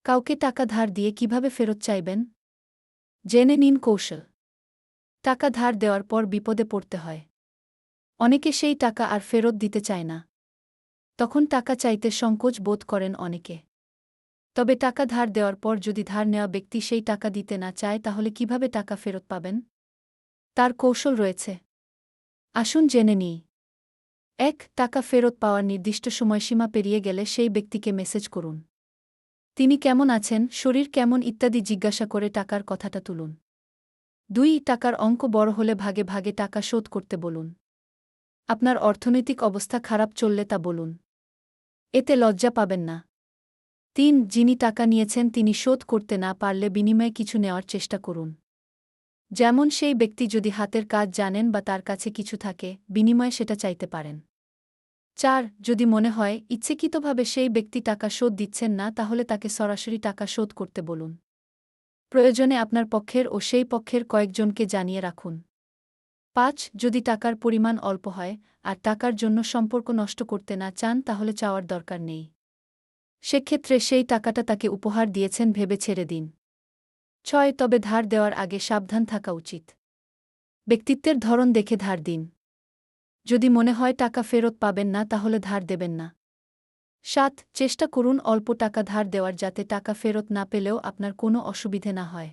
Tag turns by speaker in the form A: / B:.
A: কাউকে টাকা ধার দিয়ে কিভাবে ফেরত চাইবেন? জেনে নিন কৌশল। টাকা ধার দেওয়ার পর বিপদে পড়তে হয়। অনেকে সেই টাকা আর ফেরত দিতে চায় না। তখন টাকা চাইতে সংকোচ বোধ করেন অনেকে। তবে টাকা ধার দেওয়ার পর যদি ধার নেওয়া ব্যক্তি সেই টাকা দিতে না চায় তাহলে কিভাবে টাকা ফেরত পাবেন? তার কৌশল রয়েছে। আসুন জেনে নিই। ১. টাকা ফেরত পাওয়ার নির্দিষ্ট সময়সীমা পেরিয়ে গেলে সেই ব্যক্তিকে মেসেজ করুন। তিনি কেমন আছেন, শরীর কেমন ইত্যাদি জিজ্ঞাসা করে টাকার কথাটা তুলুন। ২. টাকার অঙ্ক বড় হলে ভাগে ভাগে টাকা শোধ করতে বলুন। আপনার অর্থনৈতিক অবস্থা খারাপ চললে তা বলুন। এতে লজ্জা পাবেন না। ৩. যিনি টাকা নিয়েছেন তিনি শোধ করতে না পারলে বিনিময়ে কিছু নেওয়ার চেষ্টা করুন। যেমন সেই ব্যক্তি যদি হাতের কাজ জানেন বা তার কাছে কিছু থাকে, বিনিময়ে সেটা চাইতে পারেন। ৪. যদি মনে হয় ইচ্ছাকৃতভাবে সেই ব্যক্তি টাকা শোধ দিচ্ছেন না তাহলে তাকে সরাসরি টাকা শোধ করতে বলুন। প্রয়োজনে আপনার পক্ষের ও সেই পক্ষের কয়েকজনকে জানিয়ে রাখুন। ৫. যদি টাকার পরিমাণ অল্প হয় আর টাকার জন্য সম্পর্ক নষ্ট করতে না চান তাহলে চাওয়ার দরকার নেই। সেক্ষেত্রে সেই টাকাটা তাকে উপহার দিয়েছেন ভেবে ছেড়ে দিন। ৬. তবে ধার দেওয়ার আগে সাবধান থাকা উচিত। ব্যক্তিত্বের ধরন দেখে ধার দিন। যদি মনে হয় টাকা ফেরত পাবেন না তাহলে ধার দেবেন না। ৭. চেষ্টা করুন অল্প টাকা ধার দেওয়ার যাতে টাকা ফেরত না পেলেও আপনার কোনো অসুবিধে না হয়।